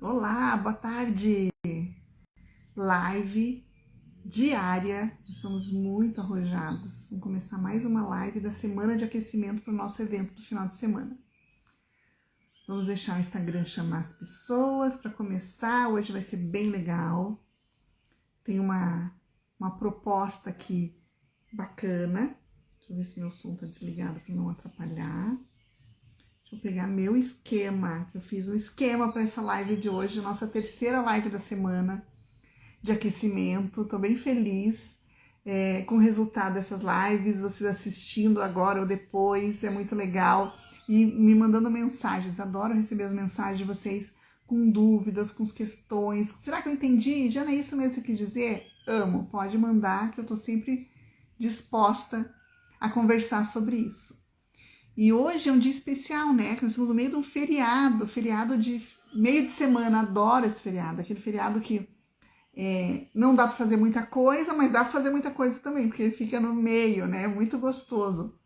Olá, boa tarde. Live diária. Estamos muito arrojados. Vamos começar mais uma live da semana de aquecimento para o nosso evento do final de semana. Vamos deixar o Instagram chamar as pessoas para começar. Hoje vai ser bem legal. Tem uma proposta aqui bacana. Deixa eu ver se meu som está desligado para não atrapalhar. Deixa eu pegar meu esquema. Eu fiz um esquema para essa live de hoje, nossa terceira live da semana de aquecimento. Estou bem feliz com o resultado dessas lives, vocês assistindo agora ou depois, é muito legal. E me mandando mensagens, adoro receber as mensagens de vocês com dúvidas, com questões. Será que eu entendi? Já não é isso mesmo que eu quis dizer? Amo, pode mandar que eu estou sempre disposta a conversar sobre isso. E hoje é um dia especial, né? Que nós estamos no meio de um feriado de meio de semana. Adoro esse feriado, aquele feriado que não dá para fazer muita coisa, mas dá para fazer muita coisa também, porque ele fica no meio, né? Muito gostoso.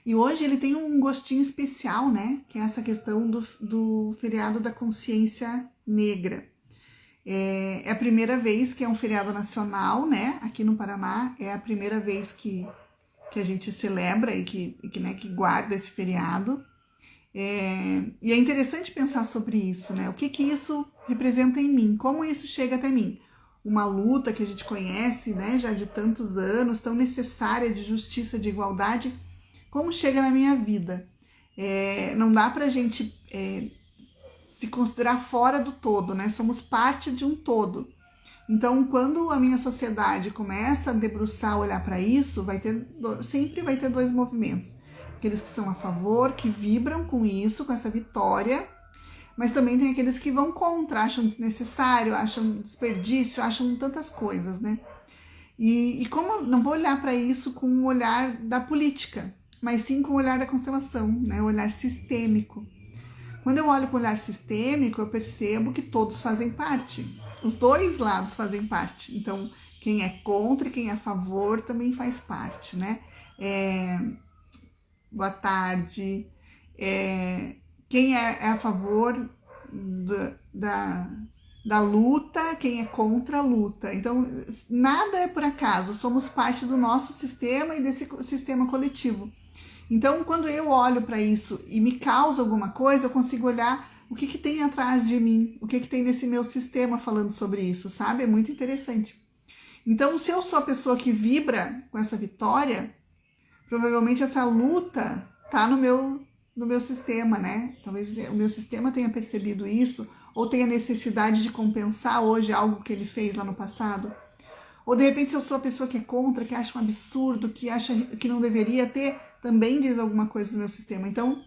E hoje ele tem um gostinho especial, né? Que é essa questão do feriado da consciência negra. É a primeira vez que é um feriado nacional, né? Aqui no Paraná, é a primeira vez que a gente celebra e que guarda esse feriado. E é interessante pensar sobre isso, né? O que isso representa em mim, como isso chega até mim. Uma luta que a gente conhece, né, já de tantos anos, tão necessária, de justiça, de igualdade, como chega na minha vida. Não dá pra gente se considerar fora do todo, né? Somos parte de um todo. Então, quando a minha sociedade começa a debruçar, olhar para isso, sempre vai ter dois movimentos. Aqueles que são a favor, que vibram com isso, com essa vitória, mas também tem aqueles que vão contra, acham desnecessário, acham desperdício, acham tantas coisas, né? E como não vou olhar para isso com o olhar da política, mas sim com o olhar da constelação, né? O olhar sistêmico. Quando eu olho com o olhar sistêmico, eu percebo que todos fazem parte. Os dois lados fazem parte. Então, quem é contra e quem é a favor também faz parte, né? Boa tarde. Quem é a favor da luta, quem é contra a luta. Então, nada é por acaso. Somos parte do nosso sistema e desse sistema coletivo. Então, quando eu olho para isso e me causa alguma coisa, eu consigo olhar o que tem atrás de mim, o que tem nesse meu sistema falando sobre isso, sabe? É muito interessante. Então, se eu sou a pessoa que vibra com essa vitória, provavelmente essa luta tá no meu sistema, né? Talvez o meu sistema tenha percebido isso, ou tenha necessidade de compensar hoje algo que ele fez lá no passado. Ou de repente, se eu sou a pessoa que é contra, que acha um absurdo, que acha que não deveria ter, também diz alguma coisa do meu sistema. Então,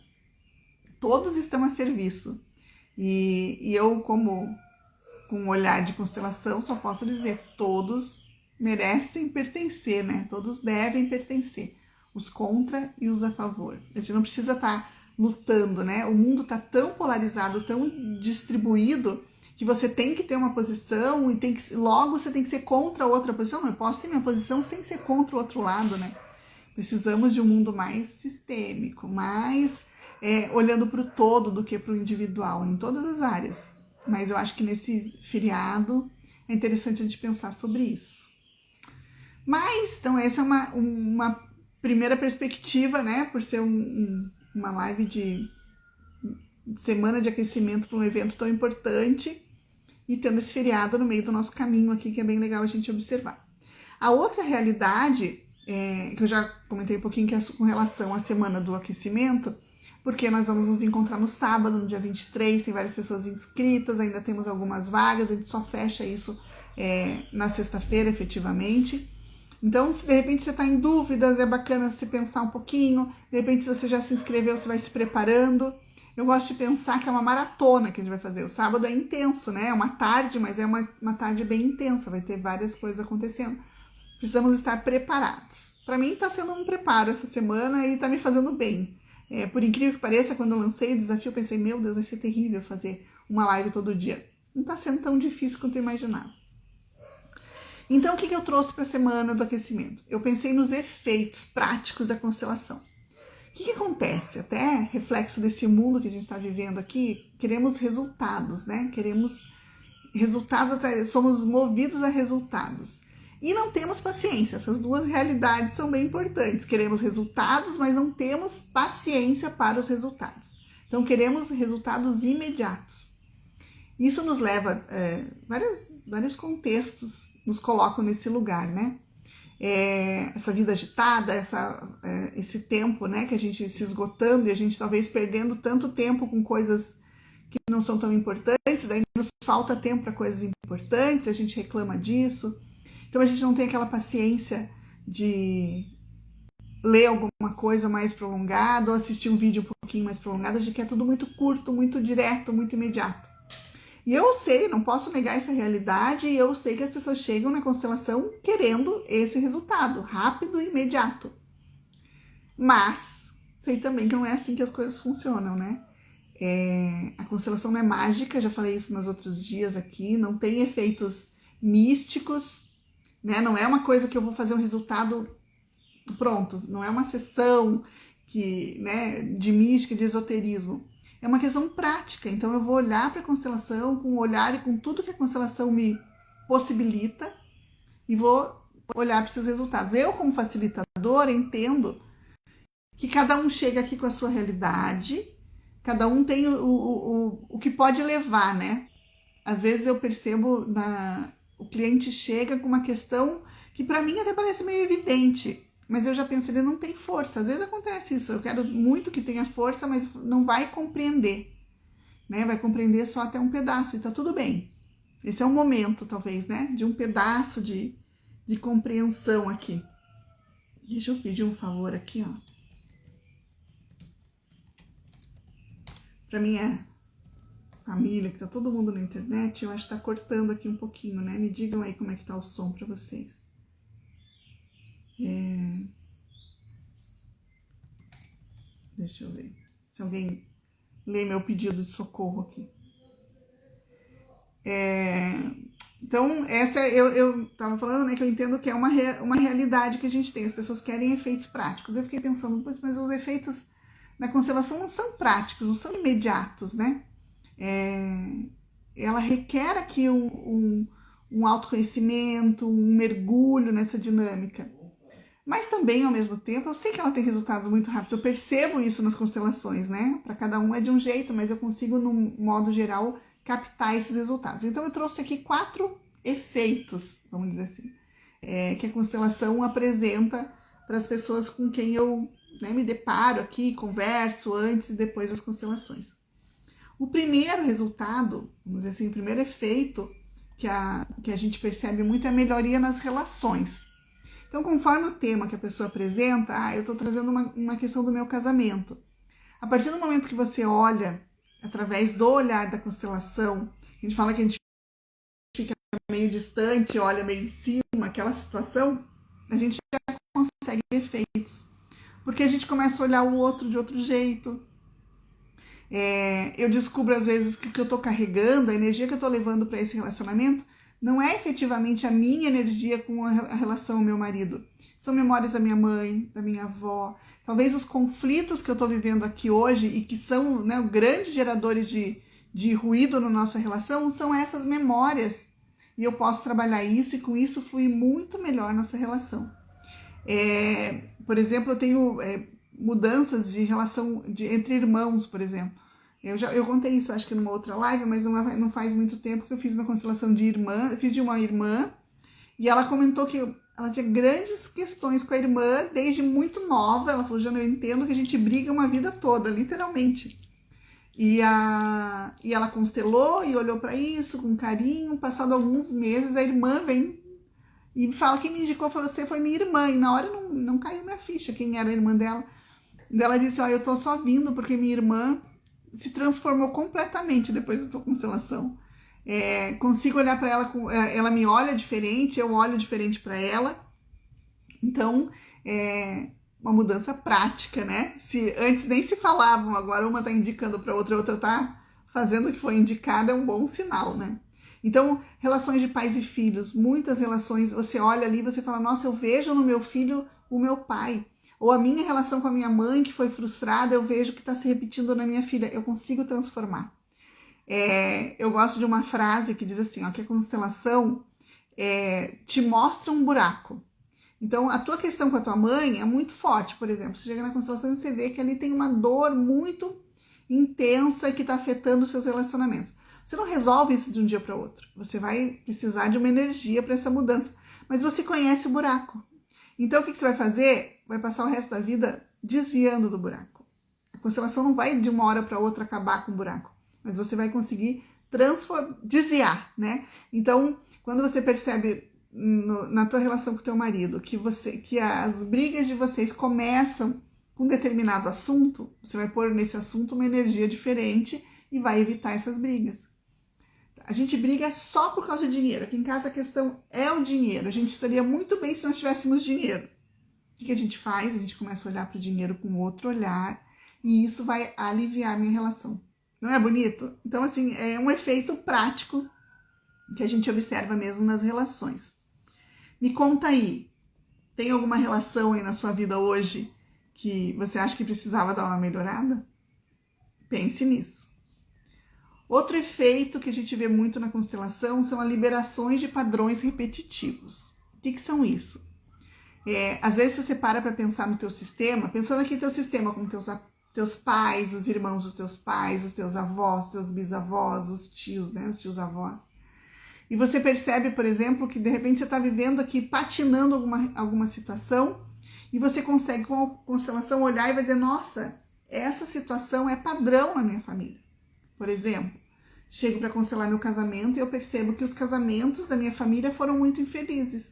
todos estão a serviço. E eu, como com um olhar de constelação, só posso dizer, todos merecem pertencer, né? Todos devem pertencer. Os contra e os a favor. A gente não precisa estar lutando, né? O mundo está tão polarizado, tão distribuído, que você tem que ter uma posição e logo você tem que ser contra a outra posição. Não, eu posso ter minha posição sem ser contra o outro lado, né? Precisamos de um mundo mais sistêmico, mais olhando para o todo do que para o individual, em todas as áreas. Mas eu acho que nesse feriado é interessante a gente pensar sobre isso. Mas, então, essa é uma primeira perspectiva, né? Por ser uma live de semana de aquecimento para um evento tão importante e tendo esse feriado no meio do nosso caminho aqui, que é bem legal a gente observar. A outra realidade, que eu já comentei um pouquinho, que é com relação à semana do aquecimento, porque nós vamos nos encontrar no sábado, no dia 23, tem várias pessoas inscritas, ainda temos algumas vagas, a gente só fecha isso na sexta-feira, efetivamente. Então, se de repente você está em dúvidas, é bacana você pensar um pouquinho, de repente se você já se inscreveu, você vai se preparando. Eu gosto de pensar que é uma maratona que a gente vai fazer. O sábado é intenso, né? É uma tarde, mas é uma tarde bem intensa, vai ter várias coisas acontecendo. Precisamos estar preparados. Para mim está sendo um preparo essa semana e está me fazendo bem. Por incrível que pareça, quando eu lancei o desafio, eu pensei, meu Deus, vai ser terrível fazer uma live todo dia. Não está sendo tão difícil quanto eu imaginava. Então, o que eu trouxe para a semana do aquecimento? Eu pensei nos efeitos práticos da constelação. O que acontece? Até reflexo desse mundo que a gente está vivendo aqui, queremos resultados, né? Queremos resultados, somos movidos a resultados. E não temos paciência. Essas duas realidades são bem importantes. Queremos resultados, mas não temos paciência para os resultados. Então, queremos resultados imediatos. Isso nos leva vários contextos, nos colocam nesse lugar, né? Essa vida agitada, esse tempo, né, que a gente se esgotando e a gente talvez perdendo tanto tempo com coisas que não são tão importantes, daí nos falta tempo para coisas importantes, a gente reclama disso. Então a gente não tem aquela paciência de ler alguma coisa mais prolongada ou assistir um vídeo um pouquinho mais prolongado, a gente quer tudo muito curto, muito direto, muito imediato. E eu sei, não posso negar essa realidade, e eu sei que as pessoas chegam na constelação querendo esse resultado, rápido e imediato. Mas sei também que não é assim que as coisas funcionam, né? A constelação não é mágica, já falei isso nos outros dias aqui, não tem efeitos místicos, né? Não é uma coisa que eu vou fazer um resultado pronto, não é uma sessão né, de mística, de esoterismo. É uma questão prática, então eu vou olhar para a constelação com o olhar e com tudo que a constelação me possibilita e vou olhar para esses resultados. Eu, como facilitadora, entendo que cada um chega aqui com a sua realidade, cada um tem o que pode levar, né? Às vezes eu percebo, o cliente chega com uma questão que para mim até parece meio evidente, mas eu já penso, ele não tem força. Às vezes acontece isso, eu quero muito que tenha força, mas não vai compreender, né? Vai compreender só até um pedaço, e tá tudo bem. Esse é um momento, talvez, né? De um pedaço de compreensão aqui. Deixa eu pedir um favor aqui, ó. Pra minha família, que tá todo mundo na internet, eu acho que tá cortando aqui um pouquinho, né? Me digam aí como é que tá o som pra vocês. Deixa eu ver se alguém lê meu pedido de socorro aqui. Então, essa eu tava falando, né, que eu entendo que é uma realidade que a gente tem. As pessoas querem efeitos práticos. Eu fiquei pensando, mas os efeitos na constelação não são práticos, não são imediatos, né? Ela requer aqui um autoconhecimento, um mergulho nessa dinâmica. Mas também, ao mesmo tempo, eu sei que ela tem resultados muito rápidos. Eu percebo isso nas constelações, né? Para cada um é de um jeito, mas eu consigo, num modo geral, captar esses resultados. Então, eu trouxe aqui 4 efeitos, vamos dizer assim, que a constelação apresenta para as pessoas com quem eu, né, me deparo aqui, converso antes e depois das constelações. O primeiro resultado, vamos dizer assim, o primeiro efeito que a gente percebe muito é a melhoria nas relações. Então, conforme o tema que a pessoa apresenta, eu estou trazendo uma questão do meu casamento. A partir do momento que você olha, através do olhar da constelação, a gente fala que a gente fica meio distante, olha meio em cima, aquela situação, a gente já consegue efeitos. Porque a gente começa a olhar o outro de outro jeito. Eu descubro, às vezes, que o que eu estou carregando, a energia que eu estou levando para esse relacionamento, não é efetivamente a minha energia com a relação ao meu marido. São memórias da minha mãe, da minha avó. Talvez os conflitos que eu estou vivendo aqui hoje e que são, né, grandes geradores de ruído na nossa relação, são essas memórias. E eu posso trabalhar isso e com isso fluir muito melhor nossa relação. Por exemplo, eu tenho mudanças de relação entre irmãos, por exemplo. Eu contei isso, acho que numa outra live, mas não faz muito tempo que eu fiz uma constelação de irmã, fiz de uma irmã, e ela comentou que ela tinha grandes questões com a irmã desde muito nova. Ela falou, Jana, eu entendo que a gente briga uma vida toda, literalmente. E ela constelou e olhou para isso com carinho. Passado alguns meses, a irmã vem e fala, quem me indicou você foi minha irmã. E na hora não caiu minha ficha quem era a irmã dela. E ela disse, eu tô só vindo porque minha irmã se transformou completamente depois da tua constelação. Consigo olhar para ela, ela me olha diferente, eu olho diferente para ela. Então, uma mudança prática, né? Se antes nem se falavam, agora uma tá indicando para outra, a outra tá fazendo o que foi indicado, é um bom sinal, né? Então, relações de pais e filhos, muitas relações, você olha ali, você fala, nossa, eu vejo no meu filho o meu pai. Ou a minha relação com a minha mãe, que foi frustrada, eu vejo que está se repetindo na minha filha. Eu consigo transformar. Eu gosto de uma frase que diz assim, ó, que a constelação te mostra um buraco. Então, a tua questão com a tua mãe é muito forte, por exemplo. Você chega na constelação e você vê que ali tem uma dor muito intensa que está afetando os seus relacionamentos. Você não resolve isso de um dia para o outro. Você vai precisar de uma energia para essa mudança. Mas você conhece o buraco. Então, o que você vai fazer? Vai passar o resto da vida desviando do buraco. A constelação não vai de uma hora para outra acabar com o buraco. Mas você vai conseguir desviar, né? Então, quando você percebe na tua relação com o teu marido que as brigas de vocês começam com um determinado assunto, você vai pôr nesse assunto uma energia diferente e vai evitar essas brigas. A gente briga só por causa de dinheiro. Aqui em casa a questão é o dinheiro. A gente estaria muito bem se nós tivéssemos dinheiro. O que a gente faz? A gente começa a olhar para o dinheiro com outro olhar e isso vai aliviar a minha relação. Não é bonito? Então, assim, é um efeito prático que a gente observa mesmo nas relações. Me conta aí, tem alguma relação aí na sua vida hoje que você acha que precisava dar uma melhorada? Pense nisso. Outro efeito que a gente vê muito na constelação são as liberações de padrões repetitivos. O que são isso? Às vezes você para pensar no teu sistema, pensando aqui no teu sistema com teus pais, os irmãos dos teus pais, os teus avós, teus bisavós, os tios, né, os tios avós. E você percebe, por exemplo, que de repente você está vivendo aqui, patinando alguma situação, e você consegue, com a constelação, olhar e vai dizer, nossa, essa situação é padrão na minha família. Por exemplo, chego para constelar meu casamento e eu percebo que os casamentos da minha família foram muito infelizes.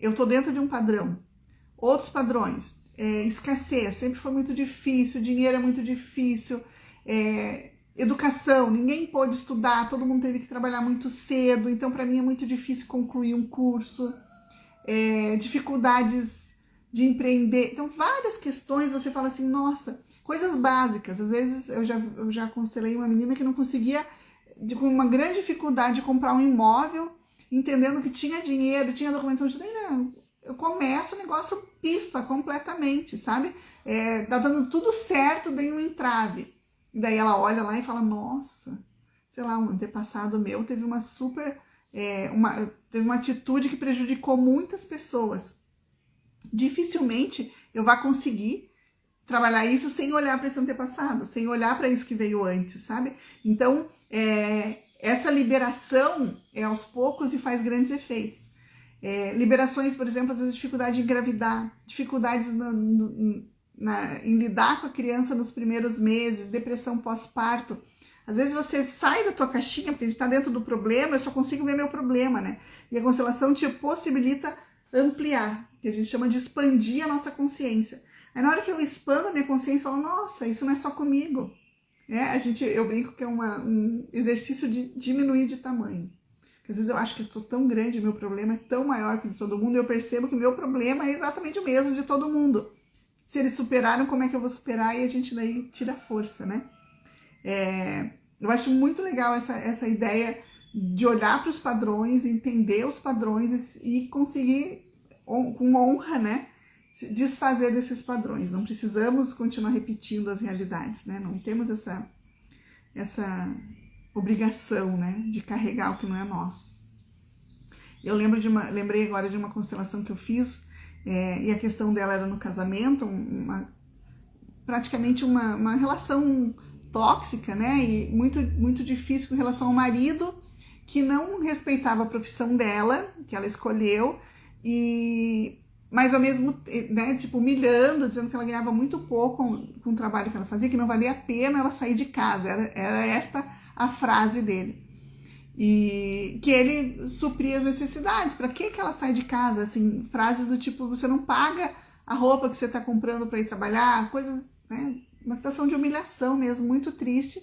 Eu estou dentro de um padrão. Outros padrões, escassez, sempre foi muito difícil, dinheiro é muito difícil, educação, ninguém pôde estudar, todo mundo teve que trabalhar muito cedo, então para mim é muito difícil concluir um curso, dificuldades de empreender, então várias questões você fala assim, nossa, coisas básicas, às vezes eu já constelei uma menina que não conseguia, com uma grande dificuldade, comprar um imóvel, entendendo que tinha dinheiro, tinha documentação de dinheiro, eu começo, o negócio pifa completamente, sabe? Tá dando tudo certo, dei um entrave. E daí ela olha lá e fala, nossa, sei lá, um antepassado meu teve uma teve uma atitude que prejudicou muitas pessoas. Dificilmente eu vá conseguir trabalhar isso sem olhar para esse antepassado, sem olhar para isso que veio antes, sabe? Então, essa liberação é aos poucos e faz grandes efeitos. Liberações, por exemplo, às vezes dificuldade de engravidar, dificuldades em lidar com a criança nos primeiros meses, depressão pós-parto. Às vezes você sai da tua caixinha, porque a gente está dentro do problema, eu só consigo ver meu problema, né? E a constelação te possibilita ampliar, que a gente chama de expandir a nossa consciência. Aí na hora que eu expando a minha consciência, eu falo, nossa, isso não é só comigo. Eu brinco que é um exercício de diminuir de tamanho. Porque às vezes eu acho que eu sou tão grande, meu problema é tão maior que o de todo mundo, e eu percebo que meu problema é exatamente o mesmo de todo mundo. Se eles superaram, como é que eu vou superar? E a gente daí tira força, né? Eu acho muito legal essa ideia de olhar para os padrões, entender os padrões e conseguir, com honra, né? Desfazer desses padrões. Não precisamos continuar repetindo as realidades, né? Não temos essa obrigação, né? De carregar o que não é nosso. Eu lembrei agora de uma constelação que eu fiz, e a questão dela era no casamento, praticamente uma relação tóxica, né? E muito, muito difícil com relação ao marido, que não respeitava a profissão dela, que ela escolheu, mas ao mesmo, né, tipo, humilhando, dizendo que ela ganhava muito pouco com o trabalho que ela fazia, que não valia a pena ela sair de casa. Era esta a frase dele. E que ele supria as necessidades. Para que ela sai de casa? Assim, frases do tipo, você não paga a roupa que você está comprando para ir trabalhar, coisas, né? Uma situação de humilhação mesmo, muito triste.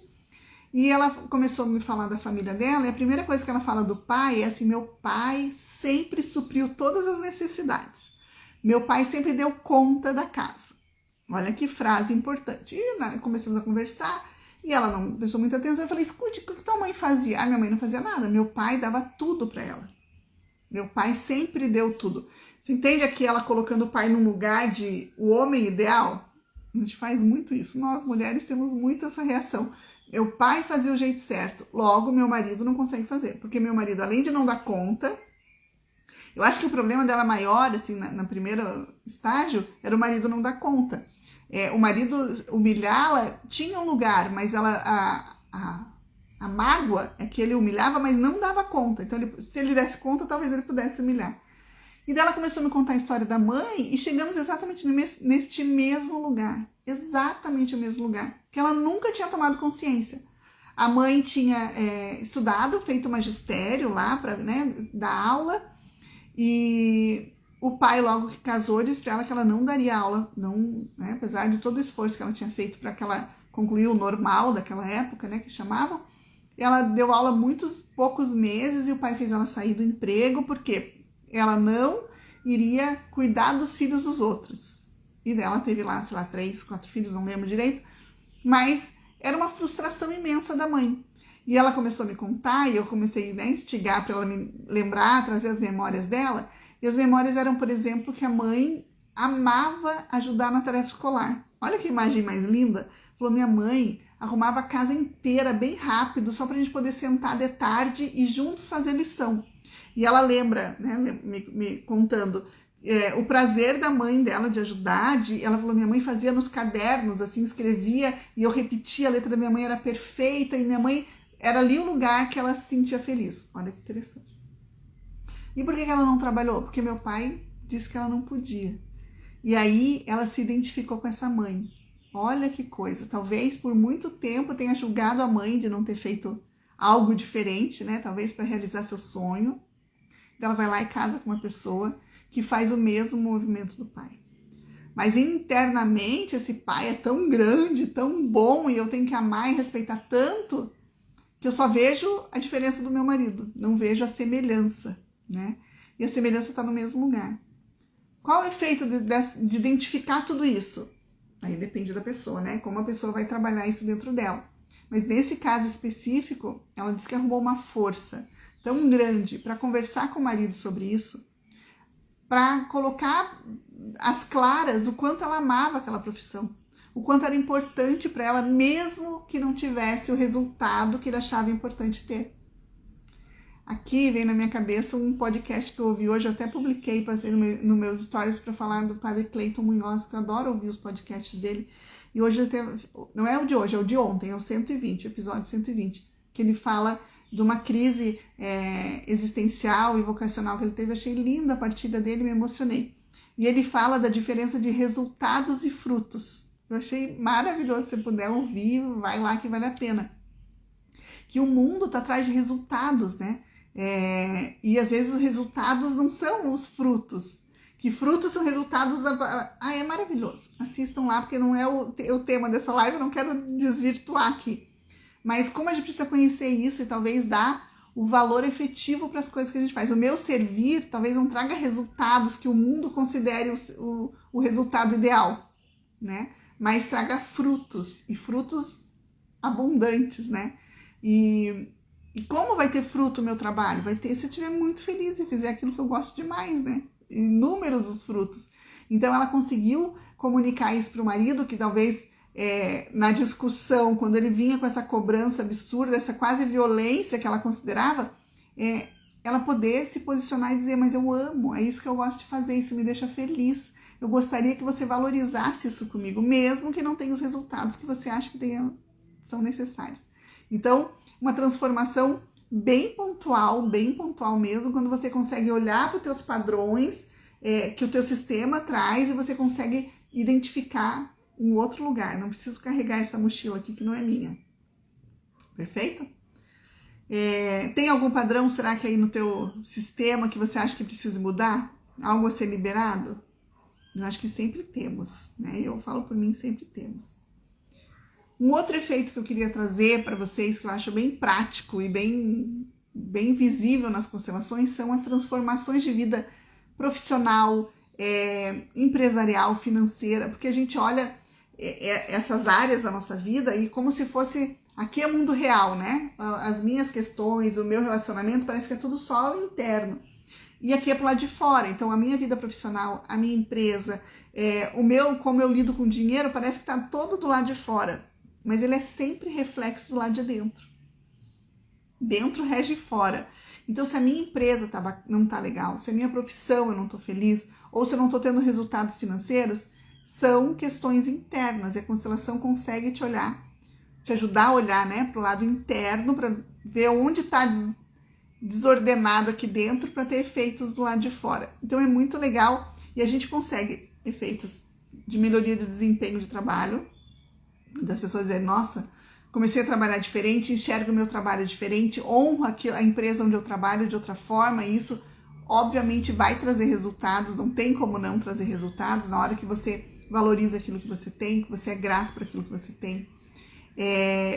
E ela começou a me falar da família dela, e a primeira coisa que ela fala do pai é assim, meu pai sempre supriu todas as necessidades. Meu pai sempre deu conta da casa. Olha que frase importante. E começamos a conversar, e ela não prestou muita atenção. Eu falei, escute, o que tua mãe fazia? Minha mãe não fazia nada, meu pai dava tudo para ela. Meu pai sempre deu tudo. Você entende aqui ela colocando o pai num lugar de o homem ideal? A gente faz muito isso. Nós, mulheres, temos muito essa reação. Meu pai fazia o jeito certo, logo meu marido não consegue fazer. Porque meu marido, além de não dar conta, eu acho que o problema dela maior, assim, na primeiro estágio, era o marido não dar conta. O marido humilhá-la tinha um lugar, mas a mágoa é que ele humilhava, mas não dava conta. Então, se ele desse conta, talvez ele pudesse humilhar. E daí ela começou a me contar a história da mãe e chegamos exatamente neste mesmo lugar. Exatamente o mesmo lugar. Que ela nunca tinha tomado consciência. A mãe tinha estudado, feito magistério lá para, né, dar aula. E o pai, logo que casou, disse para ela que ela não daria aula. Não, né, apesar de todo o esforço que ela tinha feito para que ela concluir o normal daquela época, né, que chamavam. Ela deu aula muitos poucos meses e o pai fez ela sair do emprego porque ela não iria cuidar dos filhos dos outros. E ela teve lá, sei lá, 3, 4 filhos, não lembro direito. Mas era uma frustração imensa da mãe. E ela começou a me contar e eu comecei a instigar para ela me lembrar, trazer as memórias dela. E as memórias eram, por exemplo, que a mãe amava ajudar na tarefa escolar. Olha que imagem mais linda. Falou, minha mãe arrumava a casa inteira bem rápido, só para a gente poder sentar de tarde e juntos fazer lição. E ela lembra, né, me contando o prazer da mãe dela de ajudar. Ela falou, minha mãe fazia nos cadernos, assim, escrevia e eu repetia, a letra da minha mãe era perfeita e minha mãe era ali o lugar que ela se sentia feliz. Olha que interessante. E por que ela não trabalhou? Porque meu pai disse que ela não podia. E aí ela se identificou com essa mãe. Olha que coisa, talvez por muito tempo tenha julgado a mãe de não ter feito algo diferente, né? Talvez para realizar seu sonho. Ela vai lá e casa com uma pessoa que faz o mesmo movimento do pai. Mas internamente esse pai é tão grande, tão bom, e eu tenho que amar e respeitar tanto, que eu só vejo a diferença do meu marido, não vejo a semelhança, né? E a semelhança está no mesmo lugar. Qual é o efeito de identificar tudo isso? Aí depende da pessoa, né? Como a pessoa vai trabalhar isso dentro dela. Mas nesse caso específico, ela disse que arrumou uma força tão grande para conversar com o marido sobre isso, para colocar às claras o quanto ela amava aquela profissão, o quanto era importante para ela, mesmo que não tivesse o resultado que ele achava importante ter. Aqui vem na minha cabeça um podcast que eu ouvi hoje, eu até publiquei, passei no meus stories para falar do padre Cleiton Munhoz, que eu adoro ouvir os podcasts dele. E hoje ele teve, não é o de hoje, é o de ontem, é o 120, o episódio 120, que ele fala de uma crise existencial e vocacional que ele teve. Achei linda a partilha dele, me emocionei. E ele fala da diferença de resultados e frutos. Eu achei maravilhoso, se você puder ouvir, vai lá que vale a pena. Que o mundo está atrás de resultados, né? E às vezes os resultados não são os frutos. Que frutos são resultados da... é maravilhoso. Assistam lá, porque não é o tema dessa live, eu não quero desvirtuar aqui. Mas como a gente precisa conhecer isso e talvez dar o valor efetivo para as coisas que a gente faz. O meu servir talvez não traga resultados que o mundo considere o resultado ideal, né? Mas traga frutos, e frutos abundantes, né? E como vai ter fruto o meu trabalho? Vai ter se eu estiver muito feliz e fizer aquilo que eu gosto demais, né? Inúmeros os frutos. Então ela conseguiu comunicar isso para o marido, que talvez na discussão, quando ele vinha com essa cobrança absurda, essa quase violência que ela considerava, ela poder se posicionar e dizer, mas eu amo, é isso que eu gosto de fazer, isso me deixa feliz, eu gostaria que você valorizasse isso comigo, mesmo que não tenha os resultados que você acha que são necessários. Então, uma transformação bem pontual mesmo, quando você consegue olhar para os teus padrões que o teu sistema traz e você consegue identificar um outro lugar. Não preciso carregar essa mochila aqui que não é minha. Perfeito? Tem algum padrão, será que aí no teu sistema que você acha que precisa mudar? Algo a ser liberado? Eu acho que sempre temos, né? Eu falo por mim, sempre temos. Um outro efeito que eu queria trazer para vocês, que eu acho bem prático e bem visível nas constelações, são as transformações de vida profissional, empresarial, financeira, porque a gente olha essas áreas da nossa vida e como se fosse, aqui é o mundo real, né? As minhas questões, o meu relacionamento, parece que é tudo só interno. E aqui é pro lado de fora. Então, a minha vida profissional, a minha empresa, como eu lido com dinheiro, parece que tá todo do lado de fora. Mas ele é sempre reflexo do lado de dentro. Dentro rege fora. Então, se a minha empresa não tá legal, se a minha profissão eu não tô feliz, ou se eu não tô tendo resultados financeiros, são questões internas. E a constelação consegue te ajudar a olhar, né, pro lado interno, para ver onde tá desordenado aqui dentro, para ter efeitos do lado de fora. Então, é muito legal e a gente consegue efeitos de melhoria de desempenho de trabalho, das pessoas dizerem, nossa, comecei a trabalhar diferente, enxergo o meu trabalho diferente, honro a empresa onde eu trabalho de outra forma, e isso obviamente vai trazer resultados, não tem como não trazer resultados na hora que você valoriza aquilo que você tem, que você é grato por aquilo que você tem.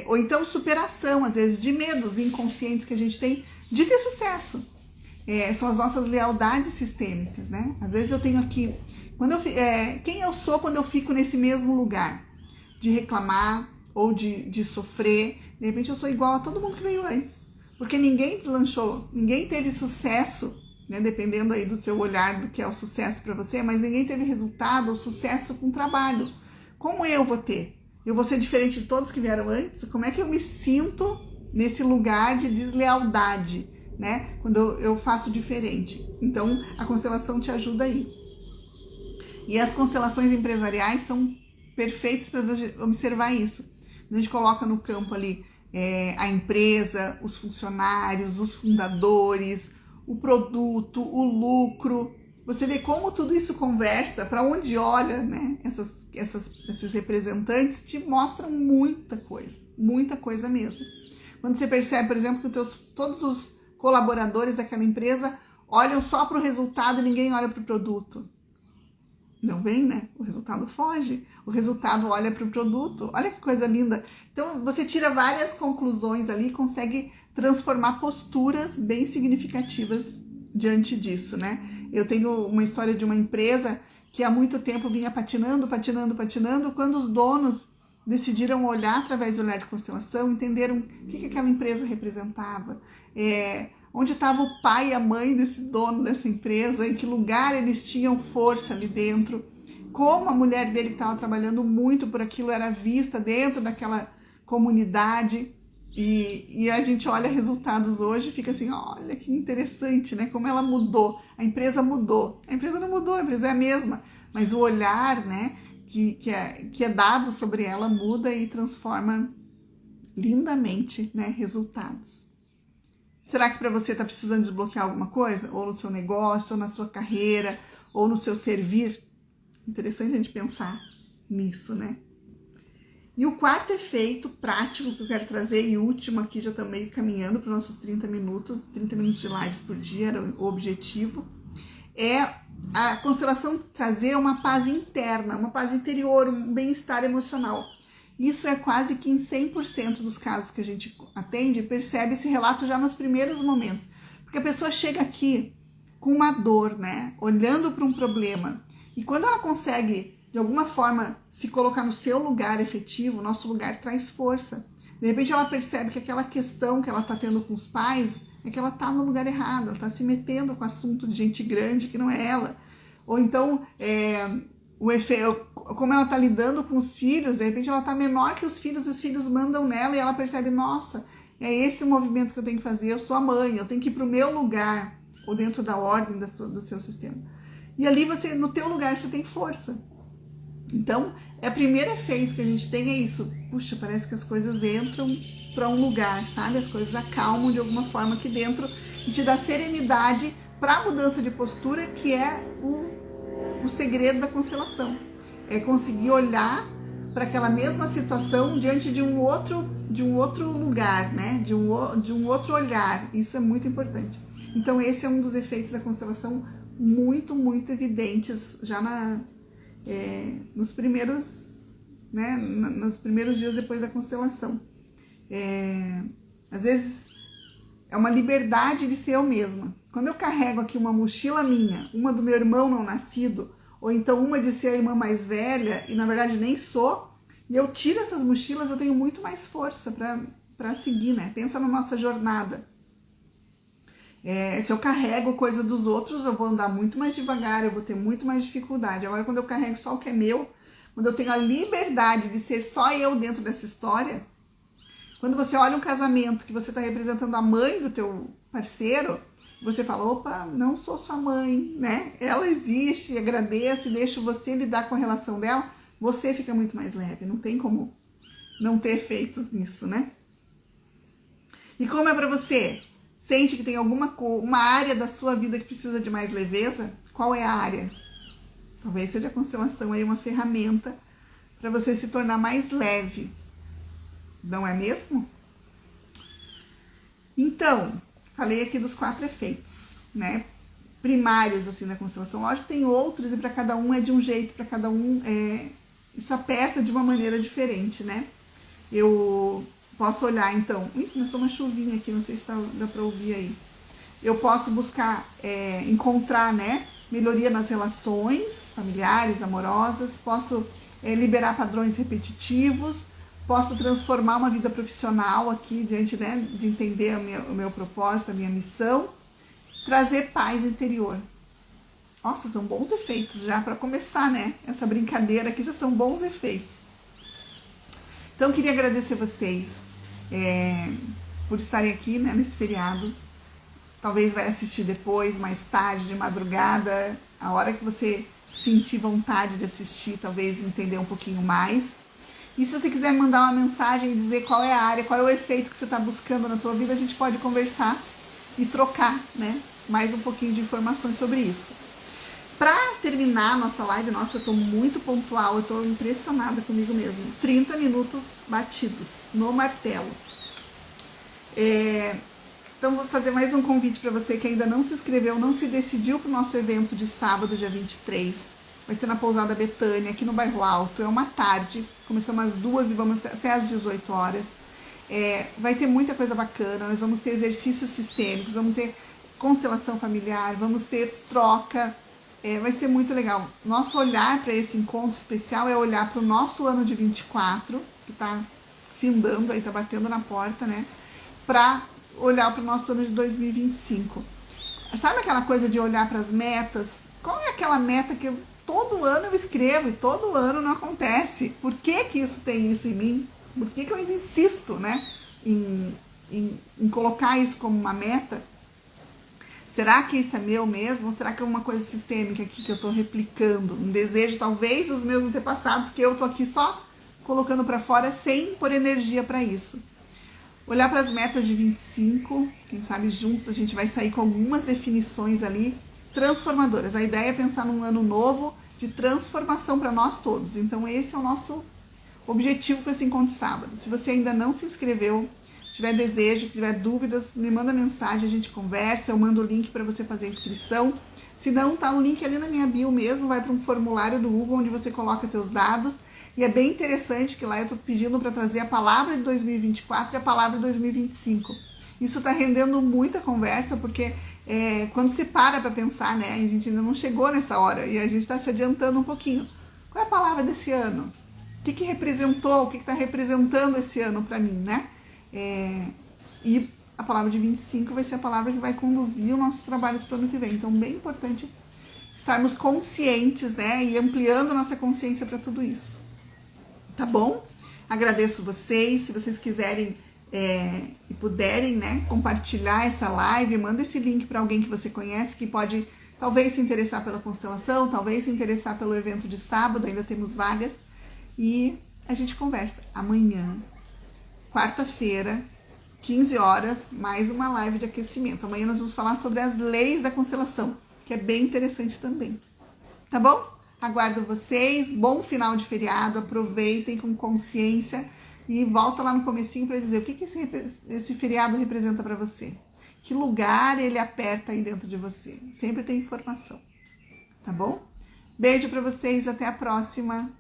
Ou então superação, às vezes, de medos inconscientes que a gente tem de ter sucesso. São as nossas lealdades sistêmicas, né? Às vezes eu tenho aqui, quem eu sou quando eu fico nesse mesmo lugar de reclamar ou de sofrer. De repente eu sou igual a todo mundo que veio antes, porque ninguém deslanchou, ninguém teve sucesso, né? Dependendo aí do seu olhar do que é o sucesso para você, mas ninguém teve resultado ou sucesso com trabalho. Como eu vou ter? Eu vou ser diferente de todos que vieram antes? Como é que eu me sinto nesse lugar de deslealdade, né? Quando eu faço diferente. Então, a constelação te ajuda aí. E as constelações empresariais são perfeitas para observar isso. A gente coloca no campo ali a empresa, os funcionários, os fundadores, o produto, o lucro. Você vê como tudo isso conversa, para onde olha, né? Esses representantes te mostram muita coisa mesmo. Quando você percebe, por exemplo, que todos os colaboradores daquela empresa olham só para o resultado e ninguém olha para o produto. Não vem, né? O resultado foge, o resultado olha para o produto. Olha que coisa linda. Então, você tira várias conclusões ali e consegue transformar posturas bem significativas diante disso, né? Eu tenho uma história de uma empresa que há muito tempo vinha patinando, quando os donos decidiram olhar através do olhar de constelação, entenderam o que aquela empresa representava, onde estava o pai e a mãe desse dono dessa empresa, em que lugar eles tinham força ali dentro, como a mulher dele que estava trabalhando muito por aquilo era vista dentro daquela comunidade, e a gente olha resultados hoje e fica assim, olha que interessante, né? Como ela mudou, a empresa mudou, a empresa não mudou, a empresa é a mesma, mas o olhar, né, que é dado sobre ela muda e transforma lindamente, né, resultados. Será que para você está precisando desbloquear alguma coisa? Ou no seu negócio, ou na sua carreira, ou no seu servir? Interessante a gente pensar nisso, né? E o quarto efeito prático que eu quero trazer, e último aqui, já estamos meio caminhando para os nossos 30 minutos de lives por dia, era o objetivo, é a constelação trazer uma paz interna, uma paz interior, um bem-estar emocional. Isso é quase que em 100% dos casos que a gente atende, percebe esse relato já nos primeiros momentos. Porque a pessoa chega aqui com uma dor, né? Olhando para um problema. E quando ela consegue, de alguma forma, se colocar no seu lugar efetivo, o nosso lugar traz força. De repente ela percebe que aquela questão que ela está tendo com os pais é que ela está no lugar errado, ela está se metendo com assunto de gente grande que não é ela. Ou então, como ela está lidando com os filhos, de repente ela está menor que os filhos mandam nela e ela percebe, nossa, é esse o movimento que eu tenho que fazer, eu sou a mãe, eu tenho que ir para o meu lugar, ou dentro da ordem do seu sistema. E ali no teu lugar você tem força. Então, o primeiro efeito que a gente tem é isso, puxa, parece que as coisas entram para um lugar, sabe? As coisas acalmam de alguma forma aqui dentro e te dá serenidade para a mudança de postura, que é o segredo da constelação. É conseguir olhar para aquela mesma situação diante de um outro lugar, né? De um outro olhar. Isso é muito importante. Então, esse é um dos efeitos da constelação muito, muito evidentes já nos primeiros dias depois da constelação. Às vezes é uma liberdade de ser eu mesma. Quando eu carrego aqui uma mochila minha, uma do meu irmão não nascido, ou então uma de ser a irmã mais velha, e na verdade nem sou, e eu tiro essas mochilas, eu tenho muito mais força para seguir, né? Pensa na nossa jornada. Se eu carrego coisa dos outros, eu vou andar muito mais devagar, eu vou ter muito mais dificuldade. Agora, quando eu carrego só o que é meu, quando eu tenho a liberdade de ser só eu dentro dessa história, quando você olha um casamento que você está representando a mãe do teu parceiro, você fala, opa, não sou sua mãe, né? Ela existe, agradeço e deixo você lidar com a relação dela, você fica muito mais leve, não tem como não ter efeitos nisso, né? E como é para você? Sente que tem uma área da sua vida que precisa de mais leveza? Qual é a área? Talvez seja a constelação aí uma ferramenta para você se tornar mais leve. Não é mesmo? Então, falei aqui dos 4 efeitos, né? Primários, assim, da constelação. Lógico que tem outros e para cada um é de um jeito, para cada um isso aperta de uma maneira diferente, né? Eu posso olhar, então... Ih, começou uma chuvinha aqui, não sei se dá para ouvir aí. Eu posso buscar encontrar, né, melhoria nas relações familiares, amorosas, posso liberar padrões repetitivos, posso transformar uma vida profissional aqui diante, né, de entender o meu propósito, a minha missão, trazer paz interior. Nossa, são bons efeitos já para começar, né? Essa brincadeira aqui já são bons efeitos. Então, queria agradecer vocês por estarem aqui, né, nesse feriado. Talvez vai assistir depois, mais tarde, de madrugada, a hora que você sentir vontade de assistir, talvez entender um pouquinho mais. E se você quiser mandar uma mensagem e dizer qual é a área, qual é o efeito que você está buscando na tua vida, a gente pode conversar e trocar, né, mais um pouquinho de informações sobre isso. Para terminar a nossa live, nossa, eu estou muito pontual, eu estou impressionada comigo mesmo. 30 minutos batidos no martelo. Então, vou fazer mais um convite para você que ainda não se inscreveu, não se decidiu para o nosso evento de sábado, dia 23. Vai ser na Pousada Betânia, aqui no Bairro Alto. É uma tarde, começamos às 2 e vamos até às 18 horas. Vai ter muita coisa bacana, nós vamos ter exercícios sistêmicos, vamos ter constelação familiar, vamos ter troca. Vai ser muito legal. Nosso olhar para esse encontro especial é olhar para o nosso ano de 24, que está findando, aí está batendo na porta, né? Para olhar para o nosso ano de 2025. Sabe aquela coisa de olhar para as metas? Qual é aquela meta que todo ano eu escrevo e todo ano não acontece? Por que que isso tem isso em mim? Por que que eu ainda insisto, né, em colocar isso como uma meta? Será que isso é meu mesmo? Ou será que é uma coisa sistêmica aqui que eu estou replicando? Um desejo, talvez, dos meus antepassados, que eu estou aqui só colocando para fora sem pôr energia para isso. Olhar para as metas de 25, quem sabe juntos a gente vai sair com algumas definições ali transformadoras. A ideia é pensar num ano novo de transformação para nós todos. Então esse é o nosso objetivo com esse encontro sábado. Se você ainda não se inscreveu, tiver desejo, tiver dúvidas, me manda mensagem, a gente conversa, eu mando o link para você fazer a inscrição. Se não, tá o link ali na minha bio mesmo, vai para um formulário do Google onde você coloca teus dados. E é bem interessante que lá eu tô pedindo para trazer a palavra de 2024 e a palavra de 2025. Isso tá rendendo muita conversa, porque quando você para pensar, né, a gente ainda não chegou nessa hora e a gente está se adiantando um pouquinho. Qual é a palavra desse ano? O que representou, o que está representando esse ano para mim, né? E a palavra de 25 vai ser a palavra que vai conduzir os nossos trabalhos para o ano que vem. Então, bem importante estarmos conscientes, né? E ampliando nossa consciência para tudo isso. Tá bom? Agradeço vocês. Se vocês quiserem e puderem, né, compartilhar essa live, manda esse link para alguém que você conhece, que pode talvez se interessar pela constelação, talvez se interessar pelo evento de sábado, ainda temos vagas. E a gente conversa amanhã, quarta-feira, 15 horas, mais uma live de aquecimento. Amanhã nós vamos falar sobre as leis da constelação, que é bem interessante também. Tá bom? Aguardo vocês. Bom final de feriado. Aproveitem com consciência e volta lá no comecinho para dizer o que esse feriado representa para você. Que lugar ele aperta aí dentro de você. Sempre tem informação. Tá bom? Beijo para vocês. Até a próxima.